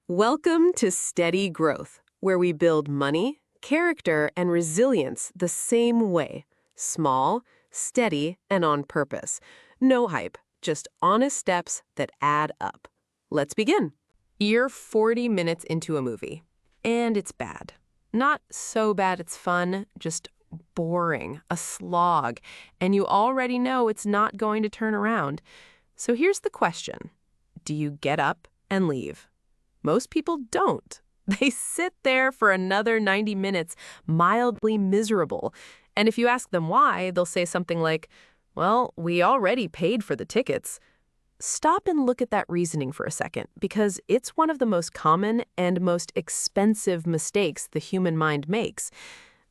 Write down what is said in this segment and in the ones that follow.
Welcome to Steady Growth, where we build money, character, and resilience the same way. Small, steady, and on purpose. No hype, just honest steps that add up. Let's begin. You're 40 minutes into a movie, and it's bad. Not so bad it's fun, just boring, a slog, and you already know it's not going to turn around. So here's the question. Do you get up and leave? Most people don't. They sit there for another 90 minutes, mildly miserable. And if you ask them why, they'll say something like, well, we already paid for the tickets. Stop and look at that reasoning for a second, because it's one of the most common and most expensive mistakes the human mind makes.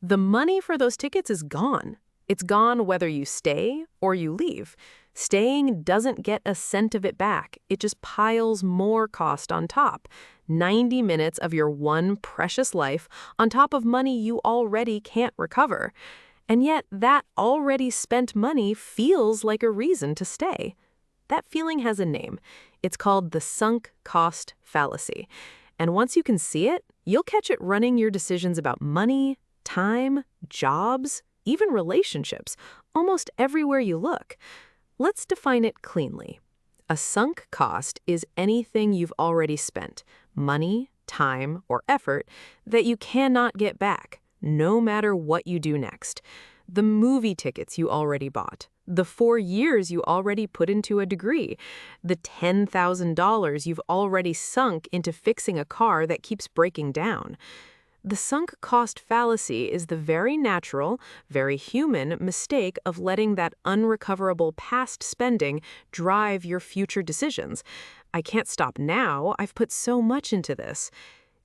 The money for those tickets is gone. It's gone whether you stay or you leave. Staying doesn't get a cent of it back. It just piles more cost on top. 90 minutes of your one precious life on top of money you already can't recover. And yet that already spent money feels like a reason to stay. That feeling has a name. It's called the sunk cost fallacy. And once you can see it, you'll catch it running your decisions about money, time, jobs, even relationships, almost everywhere you look. Let's define it cleanly. A sunk cost is anything you've already spent, money, time, or effort, that you cannot get back, no matter what you do next. The movie tickets you already bought, the 4 years you already put into a degree, the $10,000 you've already sunk into fixing a car that keeps breaking down. The sunk cost fallacy is the very natural, very human mistake of letting that unrecoverable past spending drive your future decisions. I can't stop now. I've put so much into this.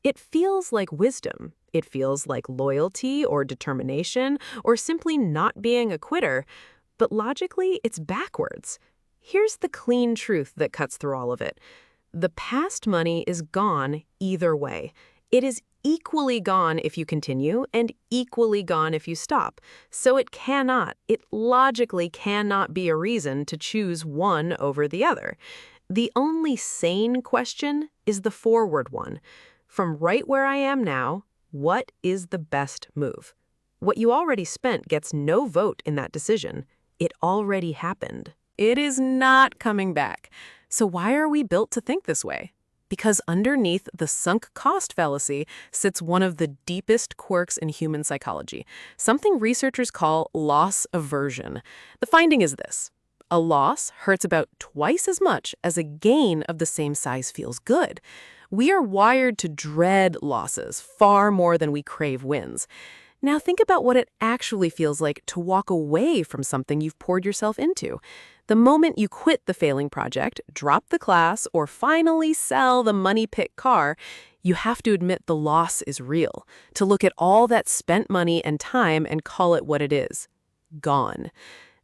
It feels like wisdom. It feels like loyalty or determination or simply not being a quitter. But logically, it's backwards. Here's the clean truth that cuts through all of it. The past money is gone either way. It is equally gone if you continue and equally gone if you stop. So it logically cannot be a reason to choose one over the other. The only sane question is the forward one. From right where I am now, what is the best move? What you already spent gets no vote in that decision. It already happened. It is not coming back. So why are we built to think this way? Because underneath the sunk cost fallacy sits one of the deepest quirks in human psychology, something researchers call loss aversion. The finding is this: a loss hurts about twice as much as a gain of the same size feels good. We are wired to dread losses far more than we crave wins. Now think about what it actually feels like to walk away from something you've poured yourself into. The moment you quit the failing project, drop the class, or finally sell the money-pit car, you have to admit the loss is real, to look at all that spent money and time and call it what it is: gone.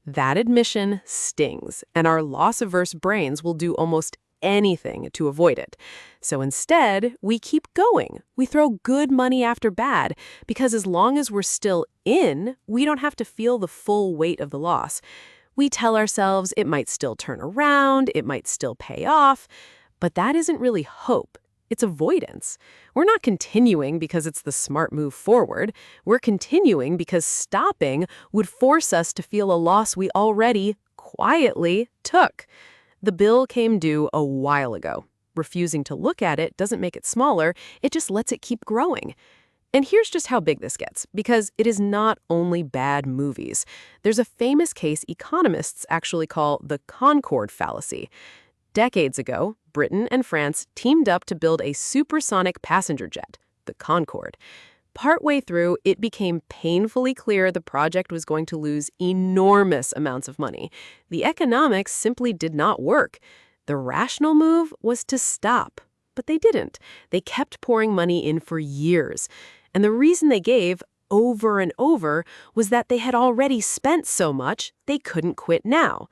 That admission stings, and our loss-averse brains will do almost anything to avoid it. So instead, we keep going. We throw good money after bad, because as long as we're still in, we don't have to feel the full weight of the loss. We tell ourselves it might still turn around, it might still pay off, but that isn't really hope. It's avoidance. We're not continuing because it's the smart move forward. We're continuing because stopping would force us to feel a loss we already quietly took. The bill came due a while ago. Refusing to look at it doesn't make it smaller, it just lets it keep growing. And here's just how big this gets, because it is not only bad movies. There's a famous case economists actually call the Concorde fallacy. Decades ago, Britain and France teamed up to build a supersonic passenger jet, the Concorde. Partway through, it became painfully clear the project was going to lose enormous amounts of money. The economics simply did not work. The rational move was to stop. But they didn't. They kept pouring money in for years. And the reason they gave, over and over, was that they had already spent so much they couldn't quit now.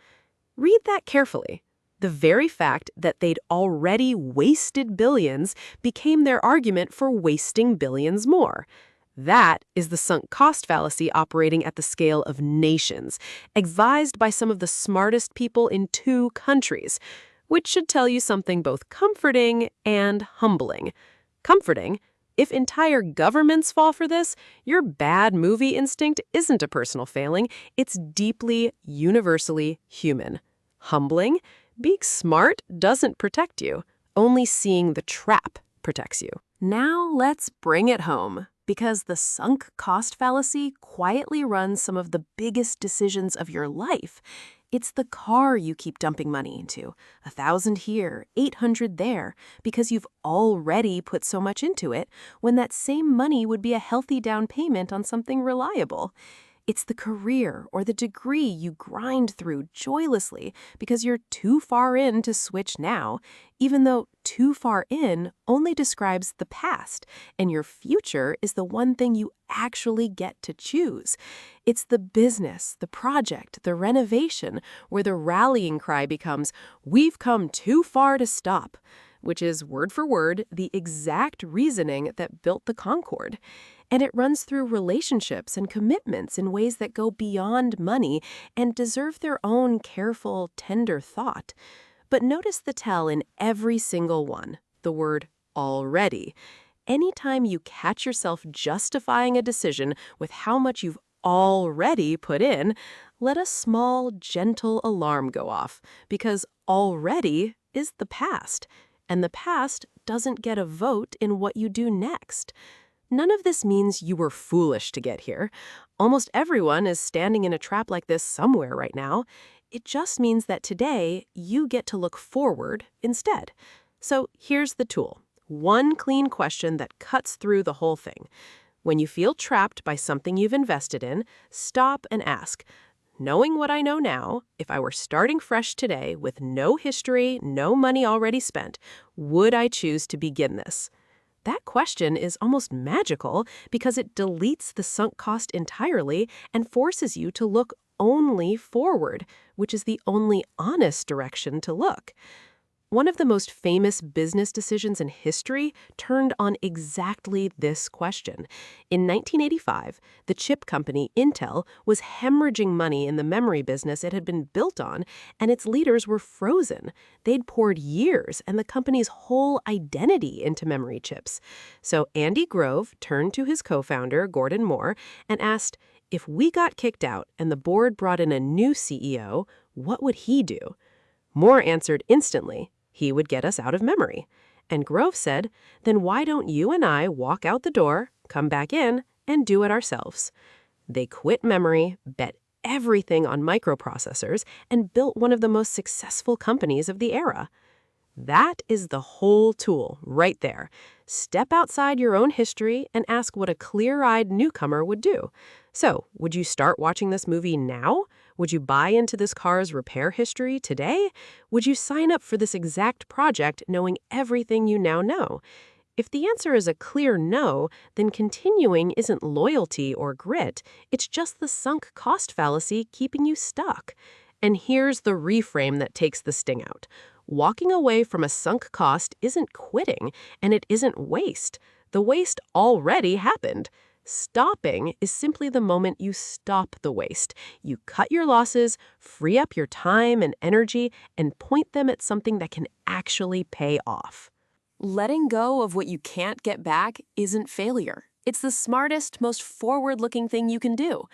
Read that carefully. The very fact that they'd already wasted billions became their argument for wasting billions more. That is the sunk cost fallacy operating at the scale of nations, advised by some of the smartest people in 2 countries. which should tell you something both comforting and humbling. Comforting: if entire governments fall for this, your bad movie instinct isn't a personal failing, it's deeply, universally human. Humbling: being smart doesn't protect you. Only seeing the trap protects you. Now let's bring it home, because the sunk cost fallacy quietly runs some of the biggest decisions of your life. It's the car you keep dumping money into, 1,000 here, 800 there, because you've already put so much into it, when that same money would be a healthy down payment on something reliable. It's the career or the degree you grind through joylessly because you're too far in to switch now, even though too far in only describes the past, and your future is the one thing you actually get to choose. It's the business, the project, the renovation, where the rallying cry becomes, "We've come too far to stop," which is word for word the exact reasoning that built the Concorde. And it runs through relationships and commitments in ways that go beyond money and deserve their own careful, tender thought. But notice the tell in every single one, the word already. Anytime you catch yourself justifying a decision with how much you've already put in, let a small, gentle alarm go off, because already is the past, and the past doesn't get a vote in what you do next. None of this means you were foolish to get here. Almost everyone is standing in a trap like this somewhere right now. It just means that today you get to look forward instead. So here's the tool. One clean question that cuts through the whole thing. When you feel trapped by something you've invested in, stop and ask, knowing what I know now, if I were starting fresh today with no history, no money already spent, would I choose to begin this? That question is almost magical because it deletes the sunk cost entirely and forces you to look only forward, which is the only honest direction to look. One of the most famous business decisions in history turned on exactly this question. In 1985, the chip company Intel was hemorrhaging money in the memory business it had been built on, and its leaders were frozen. They'd poured years and the company's whole identity into memory chips. So Andy Grove turned to his co-founder, Gordon Moore, and asked, if we got kicked out and the board brought in a new CEO, what would he do? Moore answered instantly, he would get us out of memory. And Grove said, then why don't you and I walk out the door, come back in, and do it ourselves? They quit memory, bet everything on microprocessors, and built one of the most successful companies of the era. That is the whole tool right there. Step outside your own history and ask what a clear-eyed newcomer would do. So, would you start watching this movie now? Would you buy into this car's repair history today? Would you sign up for this exact project knowing everything you now know? If the answer is a clear no, then continuing isn't loyalty or grit, it's just the sunk cost fallacy keeping you stuck. And here's the reframe that takes the sting out. Walking away from a sunk cost isn't quitting, and it isn't waste. The waste already happened. Stopping is simply the moment you stop the waste. You cut your losses, free up your time and energy, and point them at something that can actually pay off. Letting go of what you can't get back isn't failure. It's the smartest, most forward-looking thing you can do.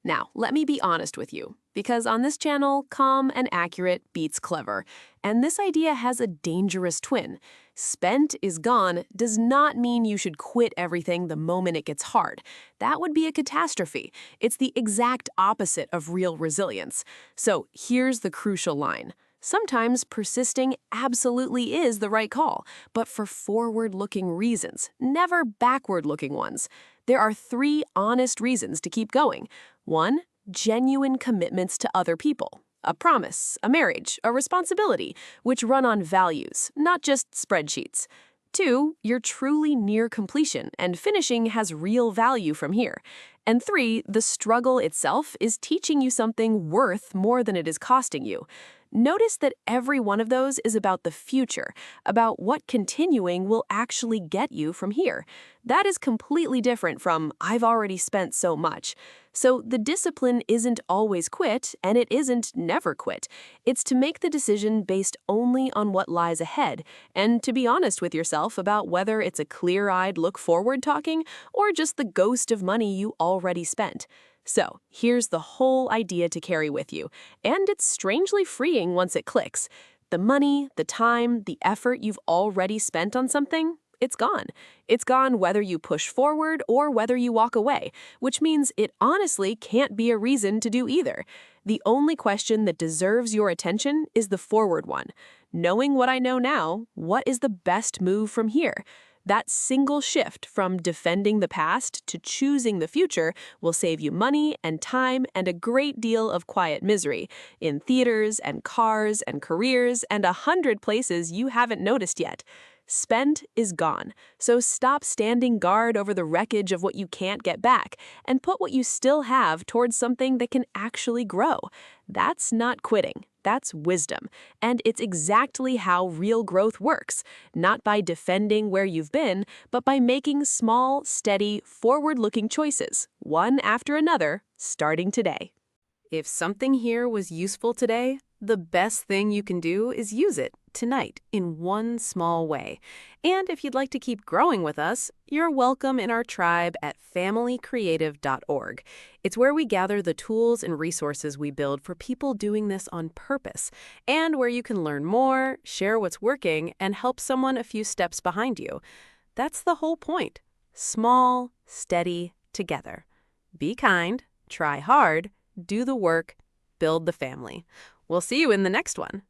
Now, let me be honest with you, because on this channel, calm and accurate beats clever, and this idea has a dangerous twin. Spent is gone does not mean you should quit everything the moment it gets hard. That would be a catastrophe. It's the exact opposite of real resilience. So here's the crucial line. Sometimes persisting absolutely is the right call, but for forward-looking reasons, never backward-looking ones. There are 3 honest reasons to keep going. 1, genuine commitments to other people. A promise, a marriage, a responsibility, which run on values, not just spreadsheets. 2, you're truly near completion, and finishing has real value from here. And 3, the struggle itself is teaching you something worth more than it is costing you. Notice that every one of those is about the future, about what continuing will actually get you from here. That is completely different from, I've already spent so much. So the discipline isn't always quit, and it isn't never quit. It's to make the decision based only on what lies ahead, and to be honest with yourself about whether it's a clear-eyed look forward talking or just the ghost of money you already spent. So, here's the whole idea to carry with you, and it's strangely freeing once it clicks. The money, the time, the effort you've already spent on something, it's gone. It's gone whether you push forward or whether you walk away, which means it honestly can't be a reason to do either. The only question that deserves your attention is the forward one. Knowing what I know now, what is the best move from here? That single shift from defending the past to choosing the future will save you money and time and a great deal of quiet misery in theaters and cars and careers and 100 places you haven't noticed yet. Spent is gone, so stop standing guard over the wreckage of what you can't get back and put what you still have towards something that can actually grow. That's not quitting. That's wisdom. And it's exactly how real growth works, not by defending where you've been, but by making small, steady, forward-looking choices, one after another, starting today. If something here was useful today, the best thing you can do is use it tonight in one small way. And if you'd like to keep growing with us, you're welcome in our tribe at familycreative.org. It's where we gather the tools and resources we build for people doing this on purpose, and where you can learn more, share what's working, and help someone a few steps behind you. That's the whole point. Small, steady, together. Be kind, try hard, do the work, build the family. We'll see you in the next one.